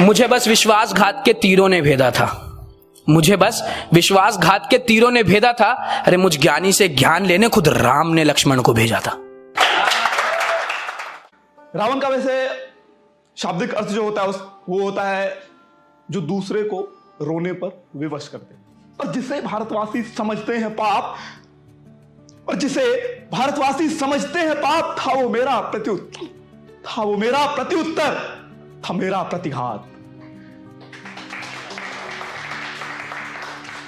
मुझे बस विश्वासघात के तीरों ने भेदा था, मुझे बस विश्वासघात के तीरों ने भेदा था। अरे मुझ ज्ञानी से ज्ञान लेने खुद राम ने लक्ष्मण को भेजा था। रावण का वैसे शाब्दिक अर्थ जो होता है वो होता है जो दूसरे को रोने पर विवश कर दे, और जिसे भारतवासी समझते हैं पाप, और जिसे भारतवासी समझते हैं पाप, था वो मेरा प्रत्युत्तर, था वो मेरा प्रत्युत्तर, था मेरा प्रतिघात,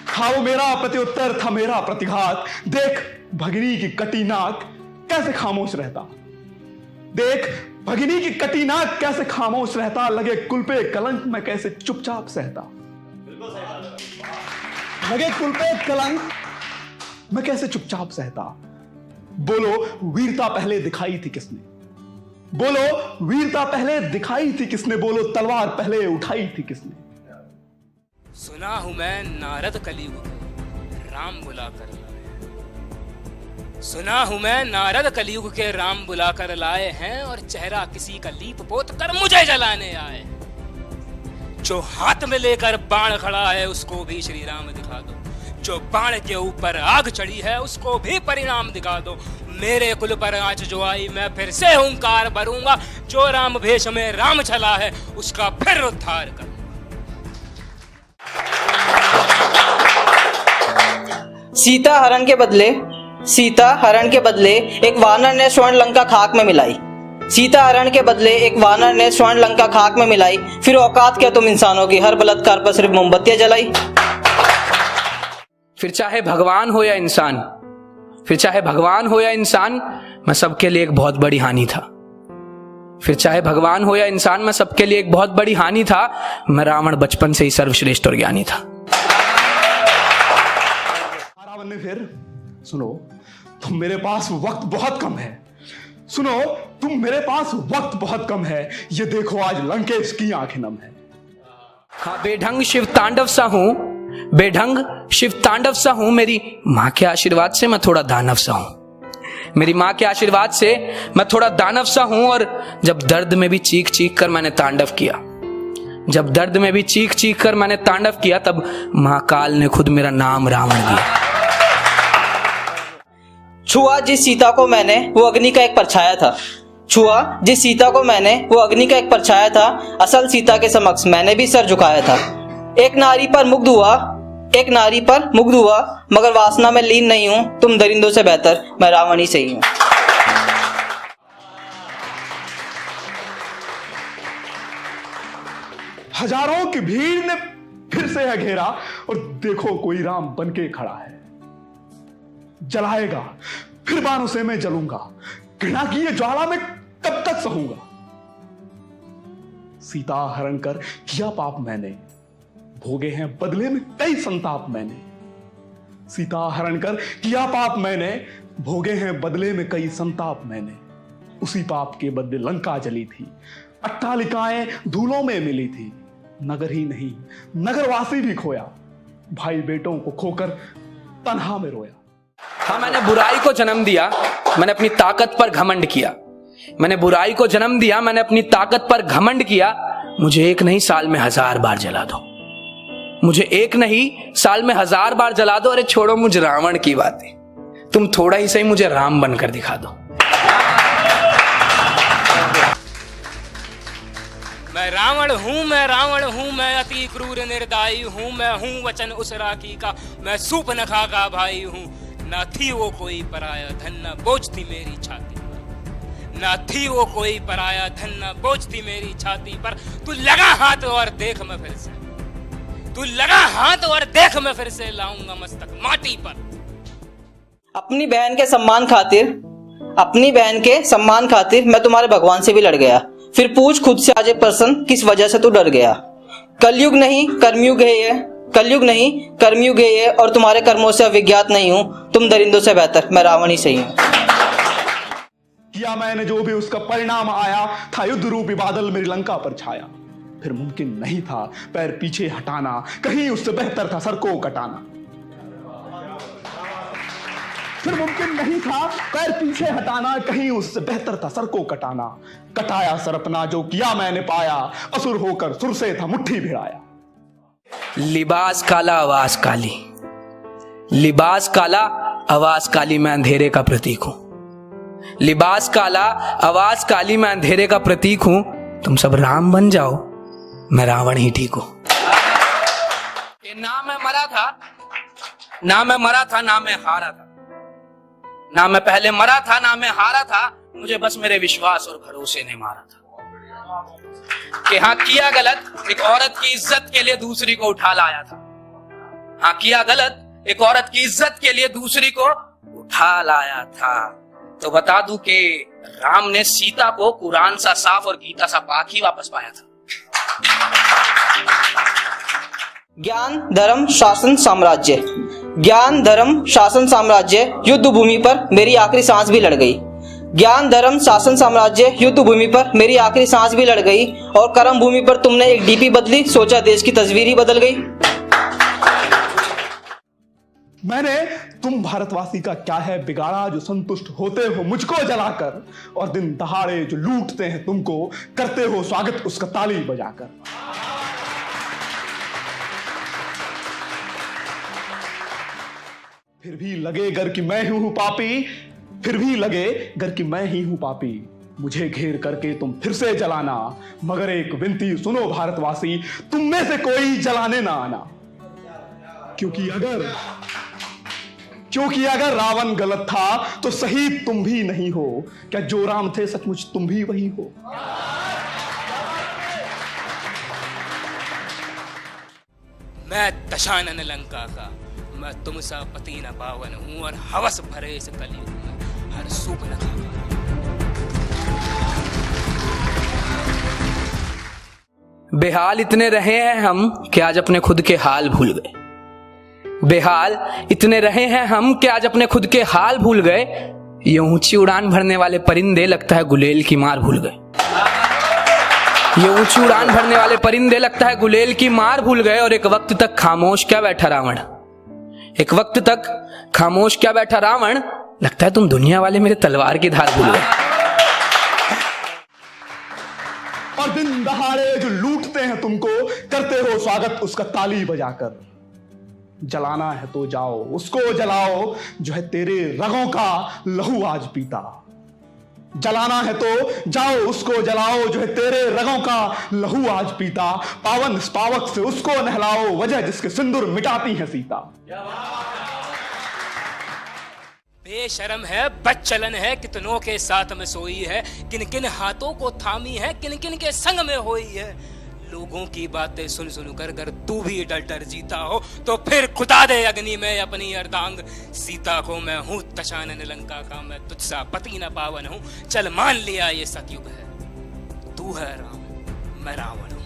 था वो मेरा प्रत्युत्तर, था मेरा प्रतिघात। देख भगिनी की कटी नाक कैसे खामोश रहता, देख भगिनी की कटी नाक कैसे खामोश रहता, लगे कुल पे कलंक मैं कैसे चुपचाप सहता, लगे कुल पे कलंक मैं कैसे चुपचाप सहता। बोलो वीरता पहले दिखाई थी किसने, बोलो वीरता पहले दिखाई थी किसने, बोलो तलवार पहले उठाई थी किसने। सुना हूं मैं नारद कलयुग के राम बुलाकर लाए, सुना हूं मैं नारद कलयुग के राम बुलाकर लाए हैं, और चेहरा किसी का लीप पोत कर मुझे जलाने आए। जो हाथ में लेकर बाण खड़ा है उसको भी श्री राम दिखा दो, जो बाण के ऊपर आग चढ़ी है उसको भी परिणाम दिखा दो। मेरे कुल पर आंच जो आई मैं फिर से हुंकार भरूंगा, जो राम भेष में राम चला है उसका फिर उद्धार करूंगा। सीता हरण के बदले एक वानर ने स्वर्ण लंका खाक में मिलाई, सीता हरण के बदले एक वानर ने स्वर्ण लंका खाक में मिलाई। फिर औकात क्या तुम इंसानों की, हर बलात्कार पर सिर्फ मोमबत्तियां जलाई। फिर चाहे भगवान हो या इंसान, फिर चाहे भगवान हो या इंसान, मैं सबके लिए एक बहुत बड़ी हानि था। फिर चाहे भगवान हो या इंसान, मैं सबके लिए एक बहुत बड़ी हानि था। मैं रावण बचपन से ही सर्वश्रेष्ठ और ज्ञानी था। रावण ने फिर, सुनो तुम मेरे पास वक्त बहुत कम है, सुनो तुम मेरे पास वक्त बहुत कम है, ये देखो आज लंकेश की आंखें नम है। हाँ, बेढंग शिव तांडव सा हूं, बेढंग शिव तांडव सा हूं, मेरी माँ के आशीर्वाद से मैं थोड़ा दानव सा हूं, मेरी माँ के आशीर्वाद से मैं थोड़ा दानव सा हूं। और जब दर्द में भी चीख चीख कर मैंने तांडव किया, जब दर्द में भी चीख चीख कर मैंने तांडव किया, तब महाकाल ने खुद मेरा नाम रावण दिया। छुआ जिस सीता को मैंने वो अग्नि का एक परछाया था, छुआ जिस सीता को मैंने वो अग्नि का एक परछाया था, असल सीता के समक्ष मैंने भी सर झुकाया था। एक नारी पर मुग्ध हुआ, एक नारी पर मुग्ध हुआ, मगर वासना में लीन नहीं हूं, तुम दरिंदों से बेहतर मैं रावण ही सही हूं। हजारों की भीड़ ने फिर से है घेरा, और देखो कोई राम बनके खड़ा है, जलाएगा फिर बाणों से मैं जलूंगा, घृणा की ये ज्वाला में कब तक सहूंगा। सीता हरण कर किया पाप मैंने, भोगे हैं बदले में कई संताप मैंने, सीता हरण कर किया पाप मैंने, भोगे हैं बदले में कई संताप मैंने। उसी पाप के बदले लंका जली थी, अट्टालिकाएं धूलों में मिली थी, नगर ही नहीं नगरवासी भी खोया, भाई बेटों को खोकर तन्हा में रोया। हाँ, मैंने बुराई को जन्म दिया, मैंने अपनी ताकत पर घमंड किया, मैंने बुराई को जन्म दिया, मैंने अपनी ताकत पर घमंड किया। मुझे एक नहीं साल में 1000 बार जला दो, मुझे एक नहीं साल में 1000 बार जला दो। अरे छोड़ो मुझ रावण की बातें, तुम थोड़ा ही सही मुझे राम बनकर दिखा दो। मैं रावण हूँ, मैं रावण हूँ, मैं अति क्रूर निर्दयी हूँ, मैं हूँ वचन उस राखी का, मैं सूर्पनखा का भाई हूँ। न थी वो कोई पराया धन न बोझ थी मेरी छाती पर, न थी वो कोई पराया धन न बोझ थी मेरी छाती पर। तू लगा हाथ और देख मैं फिर से, तू लगा हाथ और देख मैं फिर से लाऊंगा मस्तक माटी पर। अपनी बहन के सम्मान खातिर, अपनी बहन के सम्मान खातिर मैं तुम्हारे भगवान से भी लड़ गया। फिर पूछ खुद से आज प्रश्न, किस वजह से तू डर गया। कलयुग नहीं कर्मयुग है ये, कलयुग नहीं कर्मयुग है ये, और तुम्हारे कर्मों से अविज्ञात नहीं हूं, तुम दरिंदों से बेहतर मैं रावण ही सही हूं। किया मैंने जो भी उसका परिणाम आया, था युद्ध रूपी बादल मेरी लंका पर छाया। फिर मुमकिन नहीं था पैर पीछे हटाना, कहीं उससे बेहतर था सर को कटाना। फिर मुमकिन नहीं था पैर पीछे हटाना, कहीं उससे बेहतर था सर को कटाना। कटाया सर अपना जो किया मैंने पाया, असुर होकर सुर से था मुट्ठी भिड़ाया। लिबास काला आवाज काली, लिबास काला आवाज काली, मैं अंधेरे का प्रतीक हूं। लिबास काला आवाज काली, मैं अंधेरे का प्रतीक हूं। तुम सब राम बन जाओ, मैं रावण ही ठीक हूं। ना मैं मरा था, ना मैं मरा था, ना मैं हारा था, ना मैं पहले मरा था, ना मैं हारा था। मुझे बस मेरे विश्वास और भरोसे ने मारा था कि हाँ किया गलत, एक औरत की इज्जत के लिए दूसरी को उठा लाया था। हाँ किया गलत, एक औरत की इज्जत के लिए दूसरी को उठा लाया था। तो बता दूं कि राम ने सीता को कुरान सा साफ और गीता सा पाक ही वापस पाया था। ज्ञान धर्म शासन साम्राज्य, ज्ञान धर्म शासन साम्राज्य, युद्ध भूमि पर मेरी आखिरी सांस भी लड़ गई। ज्ञान धर्म शासन साम्राज्य, युद्ध भूमि पर मेरी आखिरी सांस भी लड़ गई। और कर्म भूमि पर तुमने एक डीपी बदली, सोचा देश की तस्वीर ही बदल गई। मैंने तुम भारतवासी का क्या है बिगाड़ा, जो संतुष्ट होते हो मुझको जलाकर, और दिन दहाड़े जो लूटते हैं तुमको, करते हो स्वागत उसका ताली बजाकर। फिर भी लगे गर कि मैं ही हूं पापी, फिर भी लगे गर कि मैं ही हूं पापी, मुझे घेर करके तुम फिर से जलाना। मगर एक विनती सुनो भारतवासी, तुम में से कोई जलाने ना आना। क्योंकि अगर रावण गलत था तो सही तुम भी नहीं हो। क्या जो राम थे सचमुच तुम भी वही हो? मैं दशानन लंका का, मैं तुम सा पति न पावन हूं, और हवस भरे इस कलयुग में हर सुख न खावा। बेहाल इतने रहे हैं हम कि आज अपने खुद के हाल भूल गए। बेहाल इतने रहे हैं हम कि आज अपने खुद के हाल भूल गए। ये ऊंची उड़ान भरने वाले परिंदे लगता है गुलेल की मार भूल गए। ये ऊंची उड़ान भरने वाले परिंदे लगता है गुलेल की मार भूल गए। और एक वक्त तक खामोश क्या बैठा रावण, एक वक्त तक खामोश क्या बैठा रावण, लगता है तुम दुनिया वाले मेरे तलवार की धार भूल गए। और दिन दहाड़े जो लूटते हैं तुमको, करते हो स्वागत उसका ताली बजाकर। जलाना है तो जाओ उसको जलाओ, जो है तेरे रगों का लहू आज पीता। जलाना है तो जाओ उसको जलाओ, जो है तेरे रगों का लहू आज पीता। पावन पावक से उसको नहलाओ, वजह जिसके सिंदूर मिटाती है सीता। बेशरम है, बदचलन है, कितनों के साथ में सोई है, किन किन हाथों को थामी है, किन किन के संग में होई है। लोगों की बातें सुन सुन कर अगर तू भी डर डर जीता हो, तो फिर खुदा दे अग्नि में अपनी अर्धांग सीता को। मैं हूं दशानन लंका का, मैं तुझसा पति न पावन हूं। चल मान लिया ये सतयुग है, तू है राम, मैं रावण हूं।